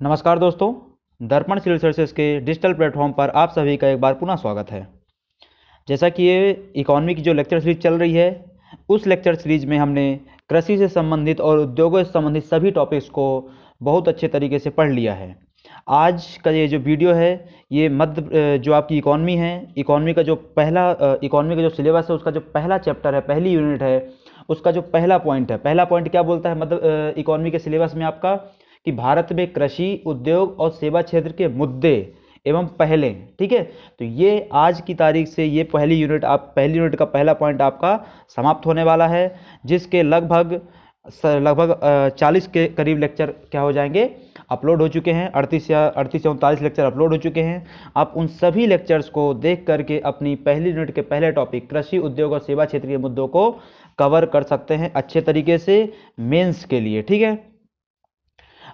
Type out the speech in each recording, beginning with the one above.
नमस्कार दोस्तों, दर्पण सिविल सर्विसेज के डिजिटल प्लेटफॉर्म पर आप सभी का एक बार पुनः स्वागत है। जैसा कि ये इकोनॉमी की जो लेक्चर सीरीज चल रही है, उस लेक्चर सीरीज में हमने कृषि से संबंधित और उद्योगों से संबंधित सभी टॉपिक्स को बहुत अच्छे तरीके से पढ़ लिया है। आज का ये जो वीडियो है, ये जो आपकी इकोनॉमी है, इकोनॉमी का जो सिलेबस है, उसका जो पहला चैप्टर है, पहली यूनिट है, उसका जो पहला पॉइंट क्या बोलता है इकोनॉमी के सिलेबस में आपका, कि भारत में कृषि, उद्योग और सेवा क्षेत्र के मुद्दे एवं पहले। ठीक है, तो ये आज की तारीख से ये पहली यूनिट का पहला पॉइंट आपका समाप्त होने वाला है, जिसके लगभग 40 के करीब लेक्चर क्या हो जाएंगे, अपलोड हो चुके हैं। 38 या 39 लेक्चर अपलोड हो चुके हैं। आप उन सभी लेक्चर्स को देख करके अपनी पहली यूनिट के पहले टॉपिक कृषि, उद्योग और सेवा क्षेत्र के मुद्दों को कवर कर सकते हैं अच्छे तरीके से मेंस के लिए। ठीक है,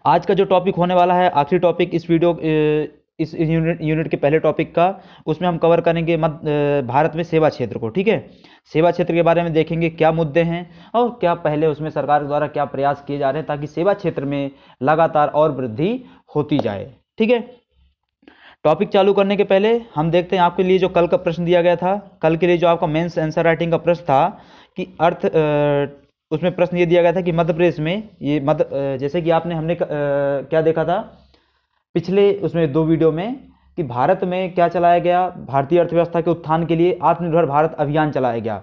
आज का जो टॉपिक होने वाला है, आखिरी टॉपिक इस यूनिट के पहले टॉपिक का, उसमें हम कवर करेंगे भारत में सेवा क्षेत्र को। ठीक है, सेवा क्षेत्र के बारे में देखेंगे क्या मुद्दे हैं और क्या पहले उसमें सरकार द्वारा क्या प्रयास किए जा रहे हैं ताकि सेवा क्षेत्र में लगातार और वृद्धि होती जाए। ठीक है, टॉपिक चालू करने के पहले हम देखते हैं आपके लिए जो कल का प्रश्न दिया गया था, कल के लिए जो आपका मेंस आंसर राइटिंग का प्रश्न था कि उसमें प्रश्न ये दिया गया था कि मध्य प्रदेश में जैसे कि हमने क्या देखा था पिछले उसमें 2 वीडियो में, कि भारत में क्या चलाया गया, भारतीय अर्थव्यवस्था के उत्थान के लिए आत्मनिर्भर भारत अभियान चलाया गया।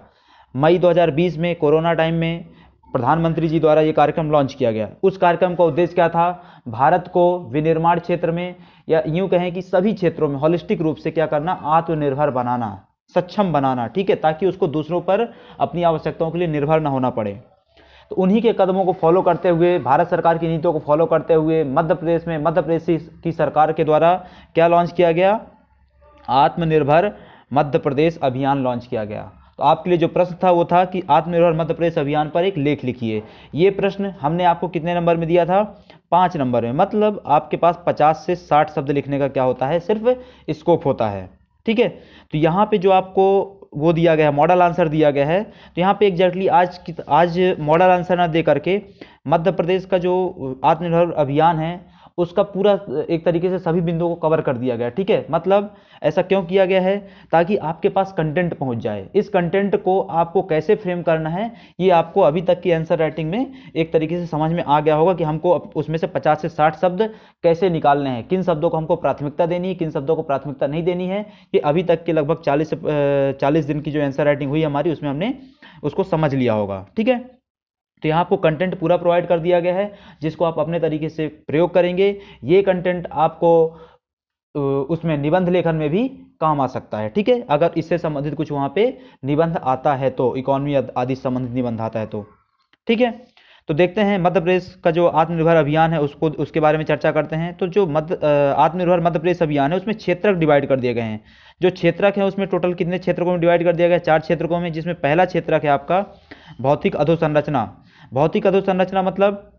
मई 2020 में कोरोना टाइम में प्रधानमंत्री जी द्वारा ये कार्यक्रम लॉन्च किया गया। उस कार्यक्रम का उद्देश्य क्या था, भारत को विनिर्माण क्षेत्र में या यूं कहें कि सभी क्षेत्रों में होलिस्टिक रूप से क्या करना, आत्मनिर्भर बनाना, सक्षम बनाना। ठीक है, ताकि उसको दूसरों पर अपनी आवश्यकताओं के लिए निर्भर न होना पड़े। तो उन्हीं के कदमों को फॉलो करते हुए, भारत सरकार की नीतियों को फॉलो करते हुए मध्य प्रदेश की सरकार के द्वारा क्या लॉन्च किया गया, आत्मनिर्भर मध्य प्रदेश अभियान लॉन्च किया गया। तो आपके लिए जो प्रश्न था वो था कि आत्मनिर्भर मध्य प्रदेश अभियान पर एक लेख लिखिए। ये प्रश्न हमने आपको कितने नंबर में दिया था, 5 नंबर में। मतलब आपके पास 50 से 60 शब्द लिखने का क्या होता है, सिर्फ स्कोप होता है। ठीक है, तो यहाँ पे जो आपको वो दिया गया है, मॉडल आंसर दिया गया है, तो यहाँ पे एग्जैक्टली आज मॉडल आंसर ना दे करके मध्य प्रदेश का जो आत्मनिर्भर अभियान है उसका पूरा एक तरीके से सभी बिंदुओं को कवर कर दिया गया। ठीक है, मतलब ऐसा क्यों किया गया है, ताकि आपके पास कंटेंट पहुंच जाए। इस कंटेंट को आपको कैसे फ्रेम करना है, ये आपको अभी तक की आंसर राइटिंग में एक तरीके से समझ में आ गया होगा कि हमको उसमें से 50 से 60 शब्द कैसे निकालने हैं, किन शब्दों को हमको प्राथमिकता देनी है, किन शब्दों को प्राथमिकता नहीं देनी है। ये अभी तक के लगभग 40 दिन की जो आंसर राइटिंग हुई हमारी, उसमें हमने उसको समझ लिया होगा। ठीक है, तो यहाँ आपको कंटेंट पूरा प्रोवाइड कर दिया गया है, जिसको आप अपने तरीके से प्रयोग करेंगे। ये कंटेंट आपको उसमें निबंध लेखन में भी काम आ सकता है। ठीक है, अगर इससे संबंधित कुछ वहाँ पे निबंध आता है तो, इकोनॉमी आदि संबंधित निबंध आता है तो। ठीक है, तो देखते हैं मध्य प्रदेश का जो आत्मनिर्भर अभियान है उसके बारे में चर्चा करते हैं। तो जो आत्मनिर्भर मध्य प्रदेश अभियान है उसमें क्षेत्रक डिवाइड कर दिए गए हैं। जो क्षेत्रक है उसमें टोटल कितने क्षेत्रकों में डिवाइड कर दिया गया है, 4 क्षेत्रकों में, जिसमें पहला क्षेत्रक है आपका भौतिक अधोसंरचना। भौतिक अधोसंरचना मतलब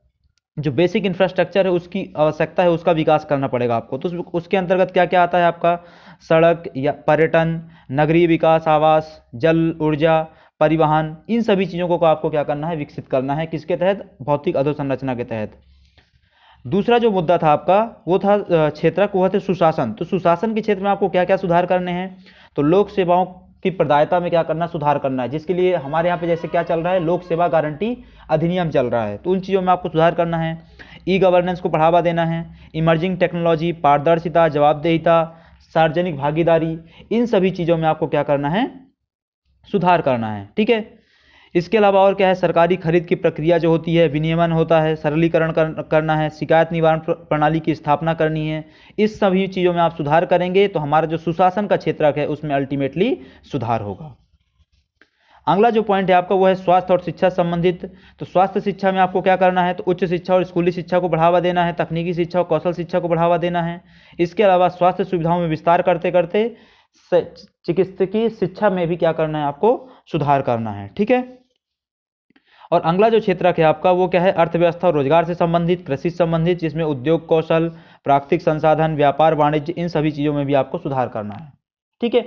जो बेसिक इंफ्रास्ट्रक्चर है उसकी आवश्यकता है, उसका विकास करना पड़ेगा आपको। तो उसके अंतर्गत क्या क्या आता है आपका, सड़क या पर्यटन, नगरीय विकास, आवास, जल, ऊर्जा, परिवहन, इन सभी चीज़ों को आपको क्या करना है, विकसित करना है। किसके तहत, भौतिक अधोसंरचना के तहत। दूसरा जो मुद्दा था आपका वो था क्षेत्रक, वो थे सुशासन। तो सुशासन के क्षेत्र में आपको क्या क्या सुधार करने हैं, तो लोक सेवाओं की प्रदायता में क्या करना, सुधार करना है। जिसके लिए हमारे यहाँ पे जैसे क्या चल रहा है, लोक सेवा गारंटी अधिनियम चल रहा है, तो उन चीज़ों में आपको सुधार करना है। ई गवर्नेंस को बढ़ावा देना है, इमर्जिंग टेक्नोलॉजी, पारदर्शिता, जवाबदेहिता, सार्वजनिक भागीदारी, इन सभी चीज़ों में आपको क्या करना है, सुधार करना है। ठीक है, इसके अलावा और क्या है, सरकारी खरीद की प्रक्रिया जो होती है, विनियमन होता है, सरलीकरण करना है, शिकायत निवारण प्रणाली की स्थापना करनी है। इस सभी चीज़ों में आप सुधार करेंगे तो हमारा जो सुशासन का क्षेत्रक है उसमें अल्टीमेटली सुधार होगा। अगला जो पॉइंट है आपका वो है स्वास्थ्य और शिक्षा संबंधित। तो स्वास्थ्य शिक्षा में आपको क्या करना है, तो उच्च शिक्षा और स्कूली शिक्षा को बढ़ावा देना है, तकनीकी शिक्षा और कौशल शिक्षा को बढ़ावा देना है। इसके अलावा स्वास्थ्य सुविधाओं में विस्तार करते करते चिकित्सकीय शिक्षा में भी क्या करना है, आपको सुधार करना है। ठीक है, और अगला जो क्षेत्रक है आपका वो क्या है, अर्थव्यवस्था और रोजगार से संबंधित, कृषि से संबंधित, जिसमें उद्योग, कौशल, प्राकृतिक संसाधन, व्यापार, वाणिज्य, इन सभी चीज़ों में भी आपको सुधार करना है। ठीक है,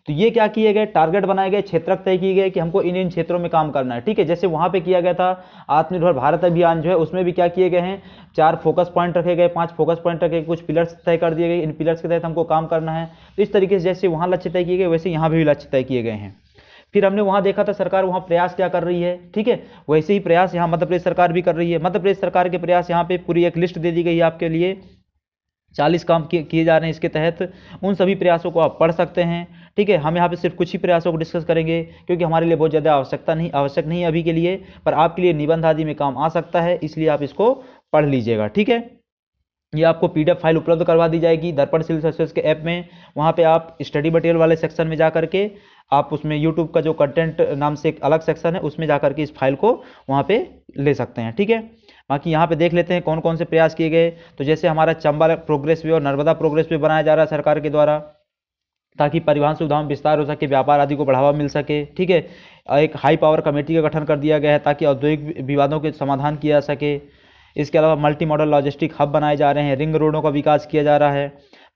तो ये क्या किए गए, टारगेट बनाए गए, क्षेत्रक तय किए गए कि हमको इन इन क्षेत्रों में काम करना है, ठीक है। जैसे वहां पे किया गया था आत्मनिर्भर भारत अभियान जो है, उसमें भी क्या किए गए हैं, 4 फोकस पॉइंट रखे गए, 5 फोकस पॉइंट रखे गए, कुछ पिलर्स तय कर दिए गए, इन पिलर्स के तहत हमको काम करना है। तो इस तरीके से जैसे वहां लक्ष्य तय किए गए, वैसे यहाँ भी लक्ष्य तय किए गए हैं। फिर हमने वहां देखा था सरकार वहां प्रयास क्या कर रही है, ठीक है, वैसे ही प्रयास यहाँ मध्य प्रदेश सरकार भी कर रही है। मध्य प्रदेश सरकार के प्रयास यहाँ पे पूरी एक लिस्ट दे दी गई है आपके लिए, 40 काम किए जा रहे हैं इसके तहत। उन सभी प्रयासों को आप पढ़ सकते हैं, ठीक है। हम यहाँ पे सिर्फ कुछ ही प्रयासों को डिस्कस करेंगे, क्योंकि हमारे लिए बहुत ज़्यादा आवश्यक नहीं है अभी के लिए, पर आपके लिए निबंध आदि में काम आ सकता है, इसलिए आप इसको पढ़ लीजिएगा, ठीक है। ये आपको PDF फाइल उपलब्ध करवा दी जाएगी दर्पण सिविल सर्विसेज के ऐप में। वहाँ पे आप स्टडी मटेरियल वाले सेक्शन में जा करके आप उसमें यूट्यूब का जो कंटेंट नाम से एक अलग सेक्शन है, उसमें जा करके इस फाइल को वहाँ पे ले सकते हैं, ठीक है। बाकी यहाँ पे देख लेते हैं कौन कौन से प्रयास किए गए। तो जैसे हमारा चंबल प्रोग्रेस वे और नर्मदा प्रोग्रेस वे बनाया जा रहा है सरकार के द्वारा, ताकि परिवहन सुविधाओं में विस्तार हो सके, व्यापार आदि को बढ़ावा मिल सके, ठीक है। एक हाई पावर कमेटी का गठन कर दिया गया है ताकि औद्योगिक विवादों के समाधान किया जा सके। इसके अलावा मल्टी मॉडल लॉजिस्टिक हब बनाए जा रहे हैं, रिंग रोडों का विकास किया जा रहा है,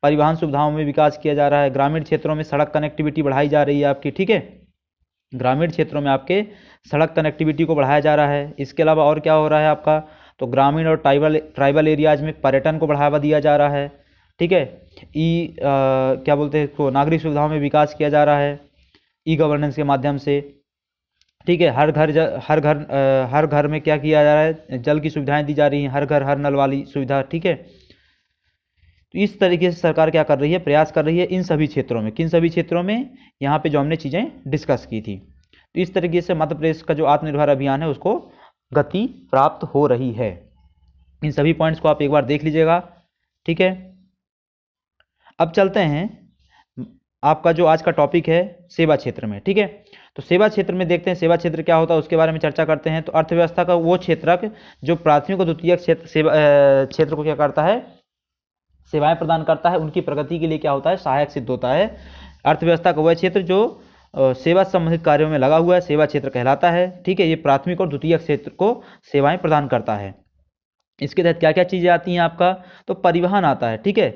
परिवहन सुविधाओं में विकास किया जा रहा है, ग्रामीण क्षेत्रों में सड़क कनेक्टिविटी बढ़ाई जा रही है आपकी, ठीक है। ग्रामीण क्षेत्रों में आपके सड़क कनेक्टिविटी को बढ़ाया जा रहा है। इसके अलावा और क्या हो रहा है आपका, तो ग्रामीण और ट्राइबल एरियाज में पर्यटन को बढ़ावा दिया जा रहा है, ठीक है। क्या बोलते हैं इसको, नागरिक सुविधाओं में विकास किया जा रहा है ई गवर्नेंस के माध्यम से, ठीक है। हर घर में क्या किया जा रहा है, जल की सुविधाएं दी जा रही हैं, हर घर हर नल वाली सुविधा, ठीक है। तो इस तरीके से सरकार क्या कर रही है, प्रयास कर रही है इन सभी क्षेत्रों में। किन सभी क्षेत्रों में, यहाँ पे जो हमने चीज़ें डिस्कस की थी। तो इस तरीके से मध्य प्रदेश का जो आत्मनिर्भर अभियान है उसको गति प्राप्त हो रही है। इन सभी पॉइंट्स को आप एक बार देख लीजिएगा, ठीक है। अब चलते हैं आपका जो आज का टॉपिक है सेवा क्षेत्र में, ठीक है। तो सेवा क्षेत्र में देखते हैं सेवा क्षेत्र क्या होता है, उसके बारे में चर्चा करते हैं। तो अर्थव्यवस्था का वो क्षेत्रक जो प्राथमिक और द्वितीयक क्षेत्र को क्या करता है, सेवाएं प्रदान करता है, उनकी प्रगति के लिए क्या होता है, सहायक सिद्ध होता है। अर्थव्यवस्था का वह क्षेत्र जो सेवा संबंधित कार्यों में लगा हुआ है, सेवा क्षेत्र कहलाता है, ठीक है। ये प्राथमिक और द्वितीयक क्षेत्र को सेवाएं प्रदान करता है। इसके तहत क्या क्या चीज़ें आती हैं आपका, तो परिवहन आता है, ठीक है,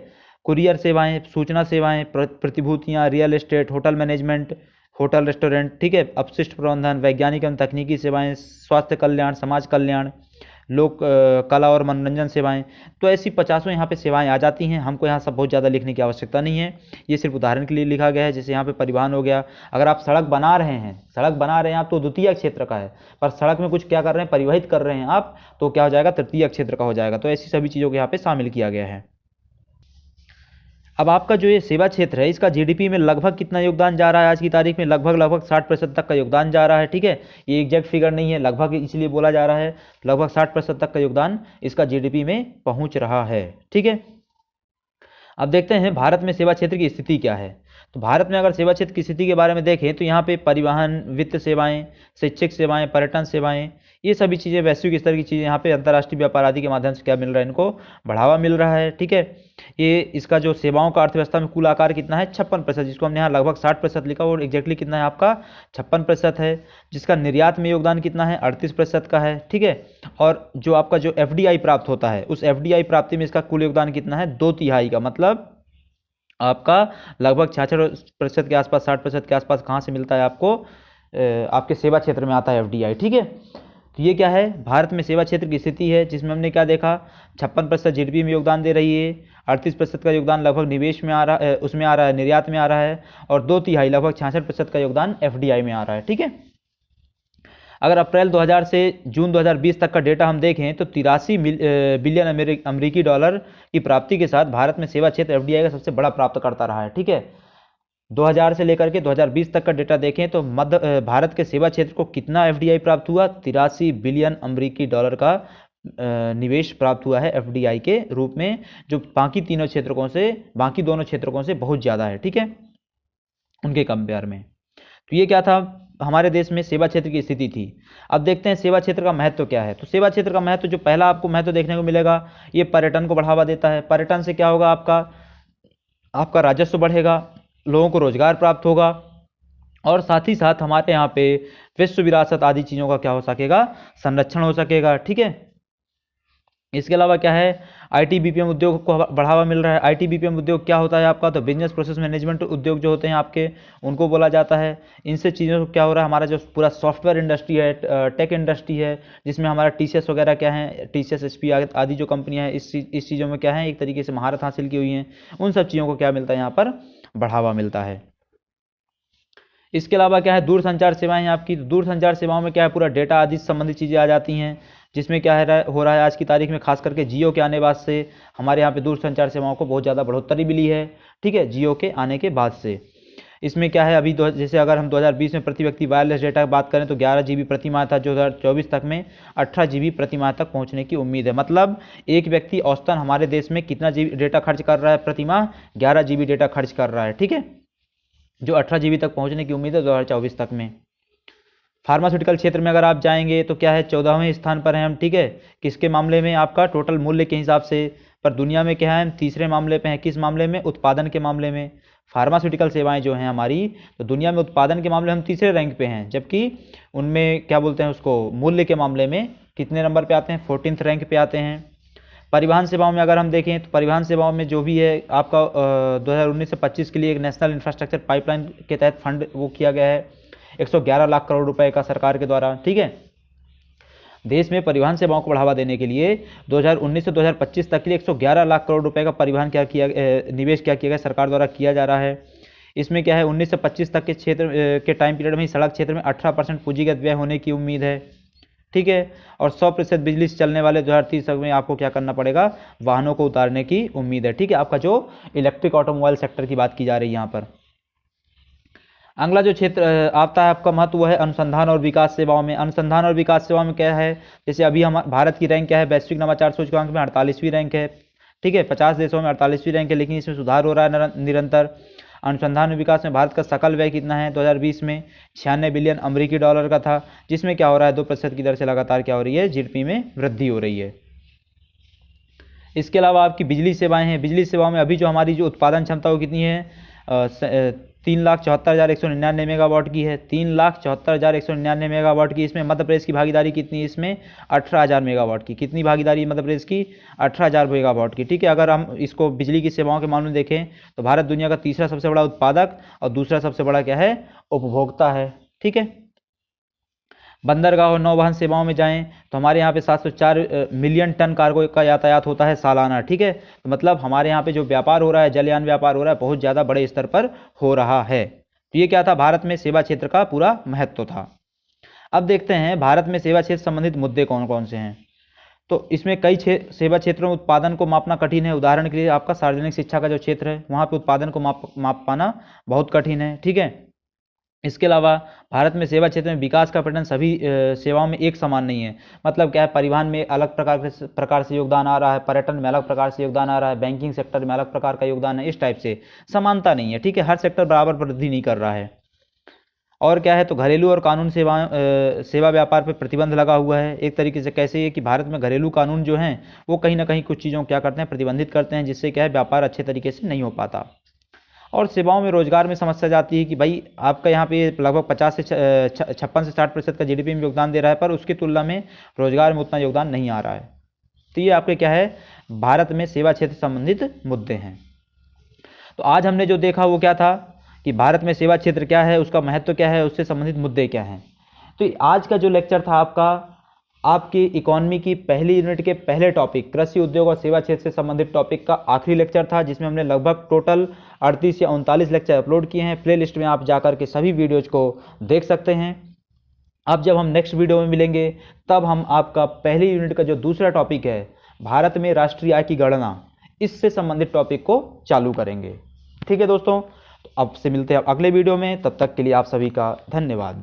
कुरियर सेवाएं, सूचना सेवाएं, प्रतिभूतियां, real estate, hotel management, hotel restaurant, ठीक है, अपशिष्ट प्रबंधन, वैज्ञानिक एवं तकनीकी सेवाएं, स्वास्थ्य कल्याण, समाज कल्याण, लोक कला और मनोरंजन सेवाएं। तो ऐसी 50 यहाँ पे सेवाएं आ जाती हैं। हमको यहाँ सब बहुत ज़्यादा लिखने की आवश्यकता नहीं है, ये सिर्फ उदाहरण के लिए लिखा गया है। जैसे यहाँ पे परिवहन हो गया, अगर आप सड़क बना रहे हैं आप, तो द्वितीय क्षेत्र का है, पर सड़क में कुछ क्या कर रहे हैं, परिवहित कर रहे हैं आप, तो क्या हो जाएगा, तृतीय क्षेत्र का हो जाएगा। तो ऐसी सभी चीज़ों को यहाँ पे शामिल किया गया है। अब आपका जो ये सेवा क्षेत्र है, इसका GDP में लगभग कितना योगदान जा रहा है, आज की तारीख में लगभग 60% तक का योगदान जा रहा है, ठीक है। ये एग्जैक्ट फिगर नहीं है, लगभग इसलिए बोला जा रहा है, लगभग 60% तक का योगदान इसका GDP में पहुंच रहा है, ठीक है। अब देखते हैं भारत में सेवा क्षेत्र की स्थिति क्या है। तो भारत में अगर सेवा क्षेत्र की स्थिति के बारे में देखें, तो यहाँ पे परिवहन, वित्त सेवाएं, शैक्षिक सेवाएं, पर्यटन सेवाएं, ये सभी चीज़ें, वैश्विक स्तर की चीज़ें, यहाँ पे अंतर्राष्ट्रीय व्यापार आदि के माध्यम से क्या मिल रहा है, इनको बढ़ावा मिल रहा है, ठीक है। ये इसका जो सेवाओं का अर्थव्यवस्था में कुल आकार कितना है, 56%, जिसको हमने यहाँ लगभग 60% लिखा, और एग्जैक्टली कितना है आपका, 56% है। जिसका निर्यात में योगदान कितना है, 38% का है, ठीक है। और जो आपका जो FDI प्राप्त होता है, उस FDI प्राप्ति में इसका कुल योगदान कितना है, 2/3 का, मतलब आपका लगभग 66% के आसपास, 60% के आसपास कहाँ से मिलता है आपको, आपके सेवा क्षेत्र में आता है FDI, ठीक है। तो ये क्या है, भारत में सेवा क्षेत्र की स्थिति है, जिसमें हमने क्या देखा, 56% GDP में योगदान दे रही है, 38% का योगदान लगभग निवेश में आ रहा है, उसमें आ रहा है, निर्यात में आ रहा है, और 2/3 लगभग 66% का योगदान FDI में आ रहा है, ठीक है। अगर अप्रैल 2000 से जून 2020 तक का डेटा हम देखें, तो 83 बिलियन अमेरिकी डॉलर की प्राप्ति के साथ भारत में सेवा क्षेत्र FDI का सबसे बड़ा प्राप्तकर्ता रहा है, ठीक है। 2000 से लेकर के 2020 तक का डेटा देखें, तो भारत के सेवा क्षेत्र को कितना FDI प्राप्त हुआ, 83 बिलियन अमेरिकी डॉलर का निवेश प्राप्त हुआ है FDI के रूप में, जो बाकी दोनों क्षेत्रकों से बहुत ज़्यादा है, ठीक है, उनके कंपेयर में। तो ये क्या था, हमारे देश में सेवा क्षेत्र की स्थिति थी। अब देखते हैं सेवा क्षेत्र का महत्व क्या है। तो सेवा क्षेत्र का महत्व, जो पहला आपको महत्व देखने को मिलेगा, ये पर्यटन को बढ़ावा देता है। पर्यटन से क्या होगा, आपका राजस्व बढ़ेगा, लोगों को रोजगार प्राप्त होगा, और साथ ही साथ हमारे यहाँ पे विश्व विरासत आदि चीज़ों का क्या हो सकेगा, संरक्षण हो सकेगा, ठीक है। इसके अलावा क्या है, आईटी बीपीएम उद्योग को बढ़ावा मिल रहा है। आईटी बीपीएम उद्योग क्या होता है आपका, तो बिजनेस प्रोसेस मैनेजमेंट उद्योग जो होते हैं आपके, उनको बोला जाता है। इनसे चीज़ों को क्या हो रहा है, हमारा जो पूरा सॉफ्टवेयर इंडस्ट्री है, टेक इंडस्ट्री है, जिसमें हमारा टीसीएस वगैरह क्या है, टीसीएस एचपी आदि जो कंपनियां हैं, इस चीज़ों में क्या है, एक तरीके से महारत हासिल की हुई हैं। उन सब चीज़ों को क्या मिलता है यहाँ पर, बढ़ावा मिलता है। इसके अलावा क्या है, दूरसंचार सेवाएं आपकी, तो दूरसंचार सेवाओं में क्या है, पूरा डेटा आदि संबंधित चीज़ें आ जाती हैं, जिसमें क्या है हो रहा है आज की तारीख में, खास करके जियो के आने बाद से हमारे यहाँ पे दूरसंचार सेवाओं को बहुत ज़्यादा बढ़ोतरी मिली है। ठीक है, जियो के आने के बाद से इसमें क्या है, अभी जैसे अगर हम 2020 में प्रति व्यक्ति वायरलेस डेटा की बात करें तो 11 GB प्रति माह था, 2024 तक में 18 GB प्रति माह तक पहुंचने की उम्मीद है। मतलब एक व्यक्ति औसतन हमारे देश में कितना डेटा खर्च कर रहा है प्रति माह, 11 GB डेटा खर्च कर रहा है। ठीक है, जो 18 GB तक पहुंचने की उम्मीद है 2024 तक में। फार्मास्यूटिकल क्षेत्र में अगर आप जाएंगे तो क्या है, 14वें स्थान पर हैं हम। ठीक है, किसके मामले में, आपका टोटल मूल्य के हिसाब से, पर दुनिया में क्या है, हम तीसरे मामले पे हैं। किस मामले में, उत्पादन के मामले में। फार्मास्यूटिकल सेवाएं जो हैं हमारी, तो दुनिया में उत्पादन के मामले हम तीसरे रैंक पे हैं, जबकि उनमें क्या बोलते हैं उसको, मूल्य के मामले में कितने नंबर पे आते हैं, 14th रैंक पे आते हैं। परिवहन सेवाओं में अगर हम देखें तो परिवहन सेवाओं में जो भी है आपका 2019 से 25 के लिए एक नेशनल इंफ्रास्ट्रक्चर पाइपलाइन के तहत फंड वो किया गया है 111 लाख करोड़ रुपए का सरकार के द्वारा। ठीक है, देश में परिवहन सेवाओं को बढ़ावा देने के लिए 2019 से 2025 तक के लिए 111 लाख करोड़ रुपए का परिवहन निवेश किया गया सरकार द्वारा किया जा रहा है। इसमें क्या है, 19 से 25 तक के क्षेत्र के टाइम पीरियड में सड़क क्षेत्र में 18% पूंजीगत व्यय होने की उम्मीद है। ठीक है, और 100% बिजली से चलने वाले 2030 तक में आपको क्या करना पड़ेगा, वाहनों को उतारने की उम्मीद है। ठीक है, आपका जो इलेक्ट्रिक ऑटोमोबाइल सेक्टर की बात की जा रही है यहाँ पर। अगला जो क्षेत्र आता है आपका महत्व, वो है अनुसंधान और विकास सेवाओं में। अनुसंधान और विकास सेवाओं में क्या है, जैसे अभी हम भारत की रैंक क्या है, वैश्विक नवाचार सूचकांक में 48वीं रैंक है। ठीक है, 50 देशों में 48वीं रैंक है, लेकिन इसमें सुधार हो रहा है निरंतर। अनुसंधान और विकास में भारत का सकल व्यय कितना है, 2020 में 96 बिलियन अमेरिकी डॉलर का था, जिसमें क्या हो रहा है, 2% की दर से लगातार क्या हो रही है, जीडीपी में वृद्धि हो रही है। इसके अलावा आपकी बिजली सेवाएं हैं। बिजली सेवाओं में अभी जो हमारी जो उत्पादन क्षमता वो कितनी है, 3,74,199 मेगावाट की है, 3,74,199 मेगावाट की। इसमें मध्य प्रदेश की भागीदारी कितनी है, इसमें 18,000 मेगावाट की। कितनी भागीदारी है मध्य प्रदेश की, 18,000 मेगावाट की। ठीक है, अगर हम इसको बिजली की सेवाओं के मामले में देखें तो भारत दुनिया का तीसरा सबसे बड़ा उत्पादक और दूसरा सबसे बड़ा क्या है, उपभोक्ता है। ठीक है, बंदरगाह और नौवहन सेवाओं में जाएं तो हमारे यहाँ पे 704 मिलियन टन कार्गो का यातायात होता है सालाना। ठीक है, तो मतलब हमारे यहाँ पे जो व्यापार हो रहा है, जलयान व्यापार हो रहा है, बहुत ज़्यादा बड़े स्तर पर हो रहा है। तो ये क्या था, भारत में सेवा क्षेत्र का पूरा महत्व था। अब देखते हैं भारत में सेवा क्षेत्र संबंधित मुद्दे कौन कौन से हैं। तो इसमें कई सेवा क्षेत्रों में उत्पादन को मापना कठिन है। उदाहरण के लिए आपका सार्वजनिक शिक्षा का जो क्षेत्र है, वहाँ पे उत्पादन को माप पाना बहुत कठिन है। ठीक है, इसके अलावा भारत में सेवा क्षेत्र में विकास का पैटर्न सभी सेवाओं में एक समान नहीं है। मतलब क्या है, परिवहन में अलग प्रकार से योगदान आ रहा है, पर्यटन में अलग प्रकार से योगदान आ रहा है, बैंकिंग सेक्टर में अलग प्रकार का योगदान है, इस टाइप से समानता नहीं है। ठीक है, हर सेक्टर बराबर वृद्धि नहीं कर रहा है। और क्या है, तो घरेलू और कानून सेवा व्यापार पर प्रतिबंध लगा हुआ है। एक तरीके से कैसे है कि भारत में घरेलू कानून जो हैं वो कहीं ना कहीं कुछ चीज़ों को क्या करते हैं, प्रतिबंधित करते हैं, जिससे क्या है, व्यापार अच्छे तरीके से नहीं हो पाता। और सेवाओं में रोजगार में समस्या जाती है कि भाई आपका यहाँ पे लगभग 56 से 60% का जीडीपी में योगदान दे रहा है, पर उसकी तुलना में रोजगार में उतना योगदान नहीं आ रहा है। तो ये आपके क्या है, भारत में सेवा क्षेत्र संबंधित मुद्दे हैं। तो आज हमने जो देखा वो क्या था कि भारत में सेवा क्षेत्र क्या है, उसका महत्व क्या है, उससे संबंधित मुद्दे क्या हैं। तो आज का जो लेक्चर था आपका, आपकी इकोनॉमी की पहली यूनिट के पहले टॉपिक कृषि उद्योग और सेवा क्षेत्र से संबंधित टॉपिक का आखिरी लेक्चर था, जिसमें हमने लगभग टोटल 38 या 39 लेक्चर अपलोड किए हैं। प्ले लिस्ट में आप जाकर के सभी वीडियोज को देख सकते हैं। अब जब हम नेक्स्ट वीडियो में मिलेंगे तब हम आपका पहली यूनिट का जो दूसरा टॉपिक है, भारत में राष्ट्रीय आय की गणना, इससे संबंधित टॉपिक को चालू करेंगे। ठीक है दोस्तों, तो अब से मिलते हैं अगले वीडियो में। तब तक के लिए आप सभी का धन्यवाद।